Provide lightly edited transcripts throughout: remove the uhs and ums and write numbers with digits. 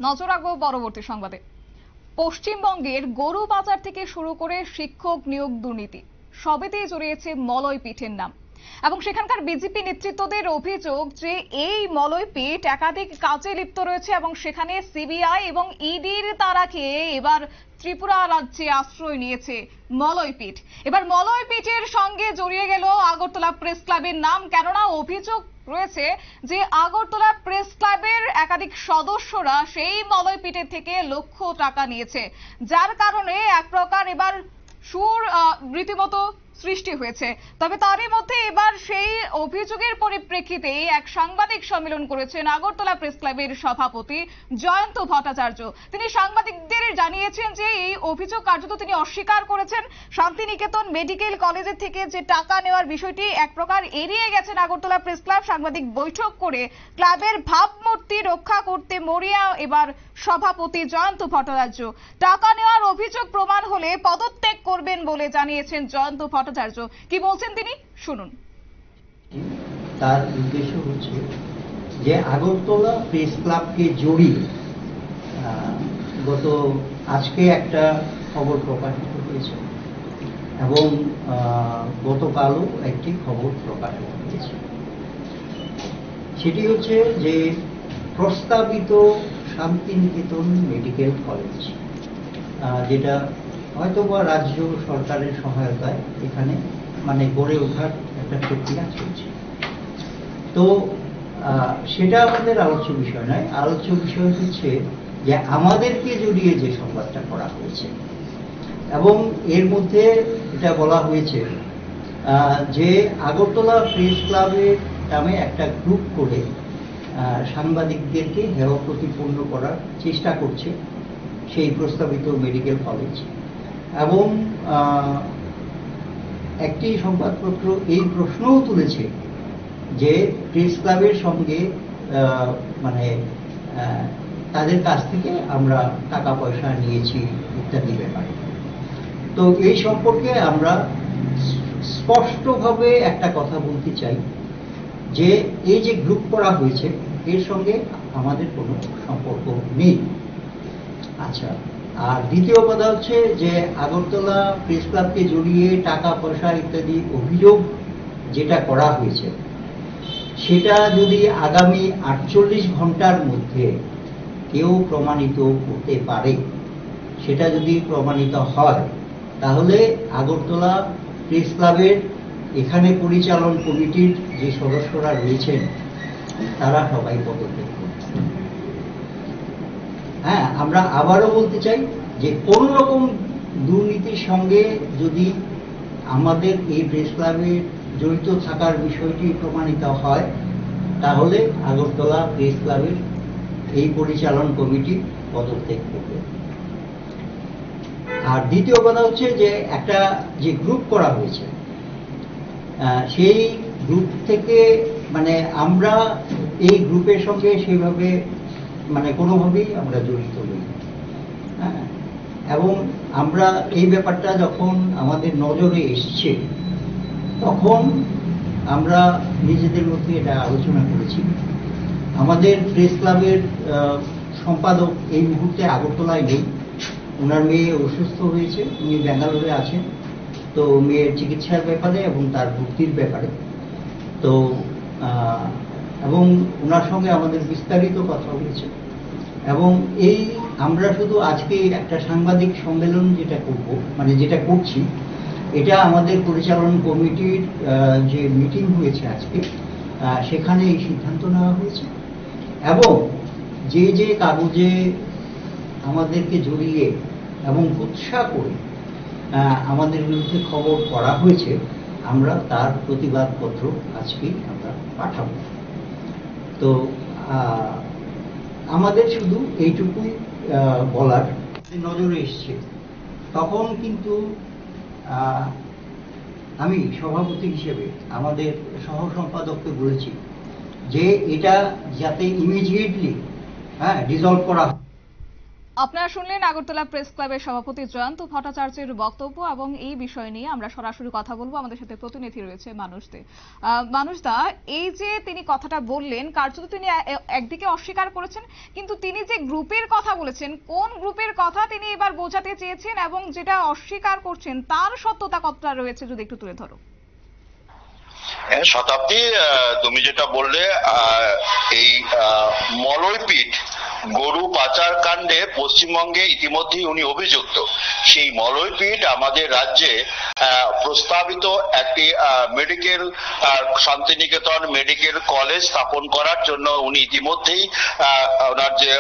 নজর রাখবো পরবর্তী সংবাদে। পশ্চিমবঙ্গের গরু পাচার থেকে শুরু করে শিক্ষক নিয়োগ দুর্নীতি সবেতেই জড়িয়েছে মলয় পীঠের নাম এবং সেখানকার বিজেপি নেতৃত্বদের অভিযোগ যে এই মলয় পীঠ একাধিক কাজে লিপ্ত রয়েছে এবং সেখানে সিবিআই এবং ইডির তাড়া খেয়ে এবার ত্রিপুরা রাজ্যে আশ্রয় নিয়েছে মলয় পীঠ। এবার মলয় পীঠের সঙ্গে জড়িয়ে গেল আগরতলা প্রেস ক্লাবের নাম, কেননা অভিযোগ রয়েছে যে আগরতলা প্রেস ক্লাবের একাধিক সদস্যরা সেই মলয় পীঠের থেকে লক্ষ টাকা নিয়েছে, যার কারণে এক প্রকার এবার সুর রীতিমতো সৃষ্টি হয়েছে। তবে তারই মধ্যে এবার সেই অভিযোগের পরিপ্রেক্ষিতে এক সাংবাদিক সম্মেলন করেছেন আগরতলা প্রেস ক্লাবের সভাপতি জয়ন্ত ভট্টাচার্য। তিনি সাংবাদিকদের জানিয়েছেন যে এই অভিযোগ কার্যত তিনি অস্বীকার করেছেন। শান্তিনিকেতন মেডিকেল কলেজের থেকে যে টাকা নেওয়ার বিষয়টি এক প্রকার এড়িয়ে গেছেন আগরতলা প্রেস ক্লাব। সাংবাদিক বৈঠক করে ক্লাবের ভাবমূর্তি রক্ষা করতে মরিয়া এবার সভাপতি জয়ন্ত ভট্টাচার্য। টাকা নেওয়ার অভিযোগ প্রমাণ হলে পদত্যাগ করবেন বলে জানিয়েছেন জয়ন্ত ভট্টাচার্য। কি বলছেন তিনি, শুনুন। তার উদ্দেশ্য হচ্ছে যে আগরতলা প্রেস ক্লাবকে জড়িয়ে আজকে একটা খবর প্রকাশিত হয়েছে এবং গতকালও একটি খবর প্রকাশিত হয়েছে। সেটি হচ্ছে যে প্রস্তাবিত শান্তিনিকেতন মেডিকেল কলেজ, যেটা হয়তোবা রাজ্য সরকারের সহায়তায় এখানে গড়ে ওঠার একটা প্রক্রিয়া চলছে। তো সেটা আমাদের আলোচ্য বিষয় নয়। আলোচ্য বিষয় হচ্ছে যে আমাদেরকে জড়িয়ে যে সংবাদটা করা হয়েছে এবং এর মধ্যে এটা বলা হয়েছে যে আগরতলা প্রেস ক্লাবের নামে একটা গ্রুপ করে সাংবাদিকদেরকে হেয় প্রতিপন্ন করার চেষ্টা করছে সেই প্রস্তাবিত মেডিকেল কলেজ। এবং একটি সংবাদপত্র এই প্রশ্নও তুলেছে যে প্রেস ক্লাবের সঙ্গে তাদের কাছ থেকে আমরা টাকা পয়সা নিয়েছি ইত্যাদি ব্যাপারে। তো এই সম্পর্কে আমরা স্পষ্টভাবে একটা কথা বলতে চাই যে এই যে গ্রুপ করা হয়েছে এর সঙ্গে আমাদের কোনো সম্পর্ক নেই। আচ্ছা, আর দ্বিতীয় কথা হচ্ছে যে আগরতলা প্রেস ক্লাবকে জড়িয়ে টাকা পয়সা ইত্যাদি অভিযোগ যেটা করা হয়েছে সেটা যদি আগামী 48 ঘন্টার মধ্যে কেউ প্রমাণিত করতে পারে, সেটা যদি প্রমাণিত হয়, তাহলে আগরতলা প্রেস ক্লাবের এখানে পরিচালন কমিটির যে সদস্যরা রয়েছেন তারা সবাই পদত্যাগ করবে। হ্যাঁ, আমরা আবারও বলতে চাই যে কোন রকম দুর্নীতির সঙ্গে যদি আমাদের এই প্রেস ক্লাবে জড়িত থাকার বিষয়টি প্রমাণিত হয়, তাহলে আগরতলা প্রেস ক্লাবের এই পরিচালন কমিটি পদত্যাগ করবে। আর দ্বিতীয় কথা হচ্ছে যে একটা যে গ্রুপ করা হয়েছে সেই গ্রুপ থেকে আমরা এই গ্রুপের সঙ্গে সেইভাবে কোনোভাবেই আমরা জড়িত নই। হ্যাঁ, এবং আমরা এই ব্যাপারটা যখন আমাদের নজরে এসছে তখন আমরা নিজেদের মধ্যে এটা আলোচনা করেছি। আমাদের প্রেস ক্লাবের সম্পাদক এই মুহূর্তে আগরতলায় নেই, ওনার মেয়ে অসুস্থ হয়েছে, উনি ব্যাঙ্গালোরে আছেন। তো মেয়ের চিকিৎসার ব্যাপারে এবং তার ভর্তির ব্যাপারে তো এবং ওনার সঙ্গে আমাদের বিস্তারিত কথা হয়েছে। এবং এই আমরা শুধু আজকে একটা সাংবাদিক সম্মেলন যেটা করব, যেটা করছি, এটা আমাদের পরিচালন কমিটির যে মিটিং হয়েছে আজকে, সেখানে এই সিদ্ধান্ত নেওয়া হয়েছে। এবং যে যে কাগজে আমাদেরকে জড়িয়ে এবং উৎসাহ করে আমাদের বিরুদ্ধে খবর করা হয়েছে, আমরা তার প্রতিবাদপত্র আজকে আমরা পাঠাবো। তো আমাদের শুধু এইটুকুই বলার, নজরে এসছে তখন কিন্তু আমি সভাপতি হিসেবে আমাদের সহ সম্পাদককে বলেছি যে এটা যাতে ইমিডিয়েটলি ডিসলভ করা। আপনারা শুনলেন আগরতলা প্রেস ক্লাবের সভাপতি জয়ন্ত ভট্টাচার্যের বক্তব্য এবং এই বিষয় নিয়ে আমরা সরাসরি কথা বলবো। আমাদের সাথে প্রতিনিধি রয়েছে মানুষ দে। মানুষ দা, এই যে তিনি কথাটা বললেন, কার্যত তিনি একদিকে অস্বীকার করেছেন, কিন্তু তিনি যে গ্রুপের কথা বলেছেন, কোন গ্রুপের কথা তিনি এবার বোঝাতে চেয়েছেন এবং যেটা অস্বীকার করছেন তার সত্যতা কতটা রয়েছে যদি একটু তুলে ধরো। শতাব্দী, তুমি যেটা বললে, এই মলয়পীঠ গরু পাচার কাণ্ডে পশ্চিমবঙ্গে ইতিমধ্যেই উনি অভিযুক্ত। সেই মলয়পীঠ আমাদের রাজ্যে প্রস্তাবিত একটি মেডিকেল শান্তিনিকেতন মেডিকেল কলেজ স্থাপন করার জন্য উনি ইতিমধ্যেই ওনার যে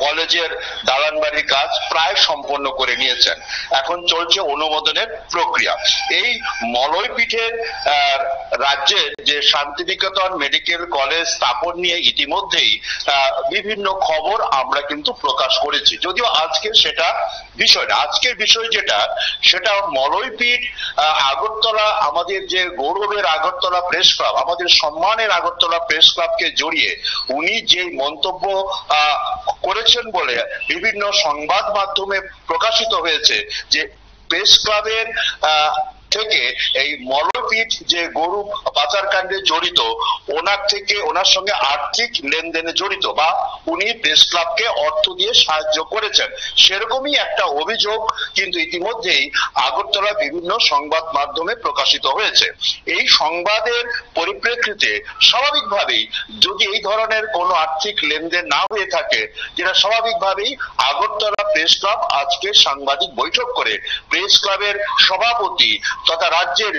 কলেজের দালানবাড়ির কাজ প্রায় সম্পন্ন করে নিয়েছেন। এখন চলছে অনুমোদনের প্রক্রিয়া। এই মলয়পীঠের রাজ্যে যে শান্তিনিকেতন মেডিকেল কলেজ স্থাপন নিয়ে ইতিমধ্যেই বিভিন্ন খবর আমরা কিন্তু প্রকাশ করেছি, যদিও আজকে সেটা বিষয় না। আজকের বিষয় যেটা, সেটা মলয়পীঠ আগরতলা, আমাদের যে গৌরবের আগরতলা প্রেস ক্লাব, আমাদের সম্মানের আগরতলা প্রেস ক্লাবকে জড়িয়ে উনি যে মন্তব্য করেছেন বলে বিভিন্ন সংবাদ মাধ্যমে প্রকাশিত হয়েছে যে প্রেস ক্লাবের থেকে এই মলয়পীঠ যে গরু পাচারকাণ্ডে জড়িত, ওনার সঙ্গে আর্থিক লেনদেনে জড়িত বা উনি প্রেস ক্লাবকে অর্থ দিয়ে সাহায্য করেছেন, সেরকমই একটা অভিযোগ কিন্তু ইতিমধ্যেই আগরতলা বিভিন্ন সংবাদ মাধ্যমে প্রকাশিত হয়েছে। এই সংবাদের পরিপ্রেক্ষিতে স্বাভাবিকভাবেই যদি এই ধরনের কোনো আর্থিক লেনদেন না হয়ে থাকে, যেটা স্বাভাবিকভাবেই আগরতলা প্রেস ক্লাব আজকে সাংবাদিক বৈঠক করে প্রেস ক্লাবের সভাপতি তথা রাজ্যের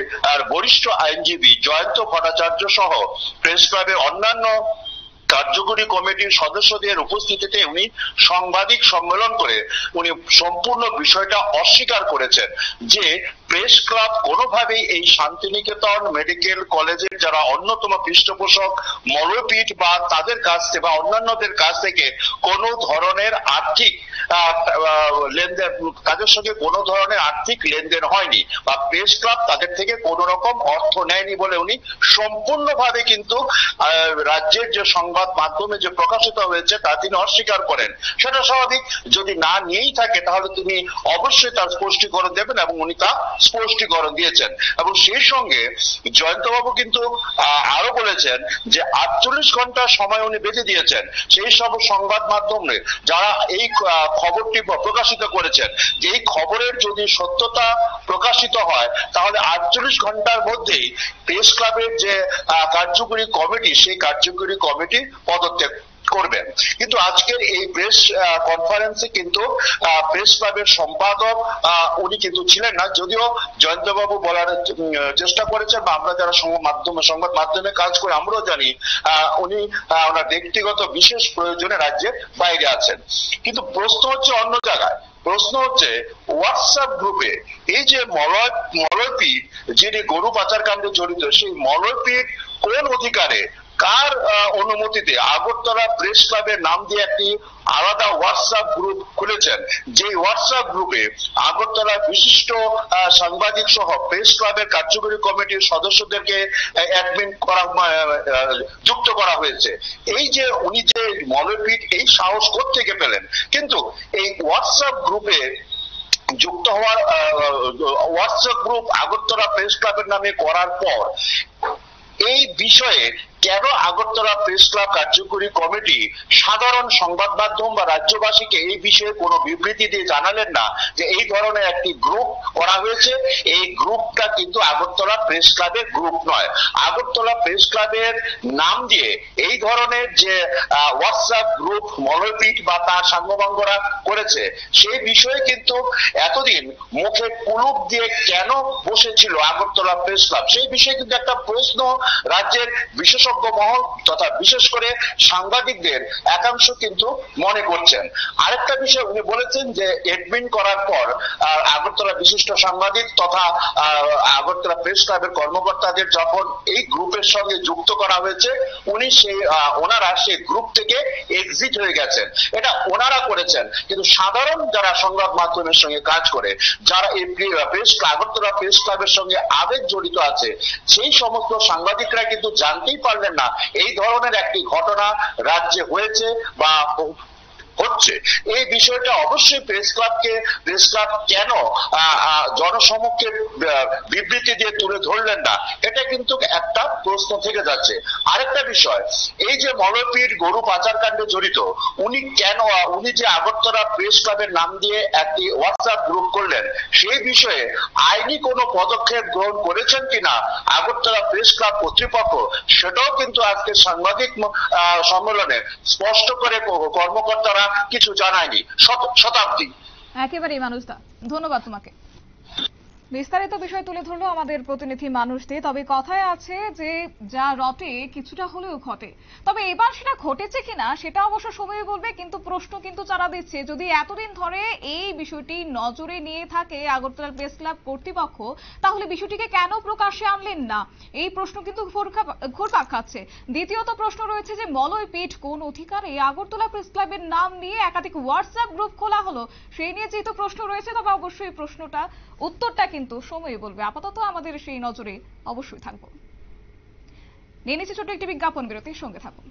বরিষ্ঠ আইনজীবী জয়ন্ত ভট্টাচার্য সহ প্রেস ক্লাবের অন্যান্য কার্যকরী কমিটির সদস্যদের উপস্থিতিতে উনি সাংবাদিক সম্মেলন করে উনি সম্পূর্ণ বিষয়টা অস্বীকার করেছেন যে প্রেস ক্লাব কোনোভাবেই এই শান্তিনিকেতন মেডিকেল কলেজের যারা অন্যতম পৃষ্ঠপোষক মলয়পীঠ বা তাদের কাছ থেকে বা অন্যান্যদের কাছ থেকে কোনো ধরনের আর্থিক লেনদেন, তাদের সঙ্গে কোনো ধরনের আর্থিক লেনদেন হয়নি বা প্রেস ক্লাব তাদের থেকে কোনো রকম অর্থ নেয়নি বলে উনি সম্পূর্ণভাবে কিন্তু রাজ্যের যে সংবাদ মাধ্যমে যে প্রকাশিত হয়েছে তা তিনি অস্বীকার করেন। সেটা স্বাভাবিক, যদি না নিয়েই থাকে তাহলে তিনি অবশ্যই তার স্পষ্টীকরণ দেবেন এবং উনি তা স্পষ্টীকরণ দিয়েছেন। এবং সেই সঙ্গে জয়ন্তবাবু কিন্তু আরো বলেছেন যে 48 ঘন্টা সময় উনি বেঁধে দিয়েছেন সেই সব সংবাদ মাধ্যমে যারা এই খবরটি প্রকাশিত করেছেন, যে এই খবরের যদি সত্যতা প্রকাশিত হয় তাহলে 48 ঘন্টার মধ্যেই প্রেস ক্লাবের যে কার্যকরী কমিটি, সেই কার্যকরী কমিটি পদত্যাগ করবেন। কিন্তু আজকের এই প্রেস কনফারেন্সে কিন্তু প্রেস ক্লাবের সম্পাদক উনি কিন্তু ছিলেন না, যদিও জয়ন্তবাবু বলার চেষ্টা করেছেন বা আমরা যারা সংবাদ মাধ্যমে কাজ করে আমরাও জানি উনি ওনার ব্যক্তিগত বিশেষ প্রয়োজনে রাজ্যের বাইরে আছেন। কিন্তু প্রশ্ন হচ্ছে অন্য জায়গায়। প্রশ্ন হচ্ছে হোয়াটসঅ্যাপ গ্রুপে এই যে মলয়পীঠ যিনি গরু পাচার কাণ্ডে জড়িত, সেই মলয়পীঠ কোন অধিকারে কার অনুমতিতে আগরতলা প্রেস ক্লাবের নাম দিয়ে একটি আলাদা হোয়াটসঅ্যাপ গ্রুপ খুলেছেন, যে হোয়াটসঅ্যাপ গ্রুপে আগরতলা বিশিষ্ট সাংবাদিক সহ প্রেস ক্লাবের কার্যকরী কমিটির সদস্যদেরকে অ্যাডমিন করা যুক্ত করা হয়েছে। এই যে উনি যে মলয়পীঠ এই সাহস কোত্থেকে পেলেন? কিন্তু এই হোয়াটসঅ্যাপ গ্রুপে যুক্ত হওয়ার হোয়াটসঅ্যাপ গ্রুপ আগরতলা প্রেস ক্লাবের নামে করার পর এই বিষয়ে কেন আগরতলা প্রেস ক্লাব কার্যকরী কমিটি সাধারণ সংবাদ মাধ্যম বা রাজ্যবাসীকে এই বিষয়ে কোনো বিবৃতি দিয়ে জানালেন না যে এই ধরনের একটি গ্রুপ করা হয়েছে? এই গ্রুপটা কিন্তু আগরতলা প্রেস ক্লাবের গ্রুপ নয়। আগরতলা প্রেস ক্লাবের নাম দিয়ে এই ধরনের যে হোয়াটসঅ্যাপ গ্রুপ মলয়পীঠ বা তার সাঙ্গপাঙ্গরা করেছে, সেই বিষয়ে কিন্তু এতদিন মুখে কুলুপ দিয়ে কেন বসেছিল আগরতলা প্রেস ক্লাব, সেই বিষয়ে কিন্তু একটা প্রশ্ন রাজ্যের বিশেষজ্ঞ মহল তথা বিশেষ করে সাংবাদিকদের একাংশ কিন্তু মনে করছেন। আরেকটা বিষয় উনি বলেছেন যে অ্যাডমিন করার পর আগরতলা বিশিষ্ট সাংবাদিক তথা আগরতলা প্রেস ক্লাবের কর্মকর্তাদের যখন এই গ্রুপের সঙ্গে যুক্ত করা হয়েছে, ওনারা সেই গ্রুপ থেকে এক্সিট হয়ে গেছেন। এটা ওনারা করেছেন, কিন্তু সাধারণ যারা সংবাদ মাধ্যমের সঙ্গে কাজ করে, যারা এই আগরতলা প্রেস ক্লাবের সঙ্গে আবেগ জড়িত আছে, সেই সমস্ত সাংবাদিকরা কিন্তু জানতেই পারলেন না এই ধরনের একটি ঘটনা রাজ্যে হয়েছে বা হচ্ছে। হচ্ছে। এই বিষয়টা অবশ্যই প্রেস ক্লাব কেন জনসমক্ষে বিবৃতি দিয়ে তুলে ধরলেন না, এটা কিন্তু একটা প্রশ্ন থেকে যাচ্ছে। আরেকটা বিষয়, এই যে মলয়পীঠ গরু পাচার কাণ্ডে জড়িত, উনি যে আগরতলা প্রেস ক্লাবের নাম দিয়ে একটি হোয়াটসঅ্যাপ গ্রুপ করলেন, সেই বিষয়ে আইনি কোনো পদক্ষেপ গ্রহণ করেছেন কিনা আগরতলা প্রেস ক্লাব কর্তৃপক্ষ, সেটাও কিন্তু আজকে সাংবাদিক সম্মেলনে স্পষ্ট করে কর্মকর্তারা কিছু জানায়নি। শতাব্দী। একেবারেই মানুষদা, ধন্যবাদ তোমাকে। বিস্তারিত বিষয় তুলে ধরলো আমাদের প্রতিনিধি মানুষ দে। তবে কথায় আছে যে যা রটে কিছুটা হলেও ঘটে, তবে এবার সেটা ঘটেছে কিনা সেটা অবশ্য সময় বলবে। কিন্তু প্রশ্ন কিন্তু চারা দিচ্ছে, যদি এতদিন ধরে এই বিষয়টি নজরে নিয়ে থাকে আগরতলা প্রেস ক্লাব কর্তৃপক্ষ, তাহলে বিষয়টিকে কেন প্রকাশ্যে আনলেন না? এই প্রশ্ন কিন্তু ঘুরপাক খাচ্ছে। দ্বিতীয়ত প্রশ্ন রয়েছে যে মলয়পীঠ কোন অধিকারে আগরতলা প্রেস ক্লাবের নাম নিয়ে একাধিক হোয়াটসঅ্যাপ গ্রুপ খোলা হলো, সেই নিয়ে যেহেতু প্রশ্ন রয়েছে, তবে অবশ্যই প্রশ্নটা উত্তরটা কিন্তু সময় বলবে। আপাতত আমাদের সেই নজরে অবশ্যই থাকবো। নিয়ে নিচ্ছি ছোট্ট একটি বিজ্ঞাপন বিরতির সঙ্গে থাকুন।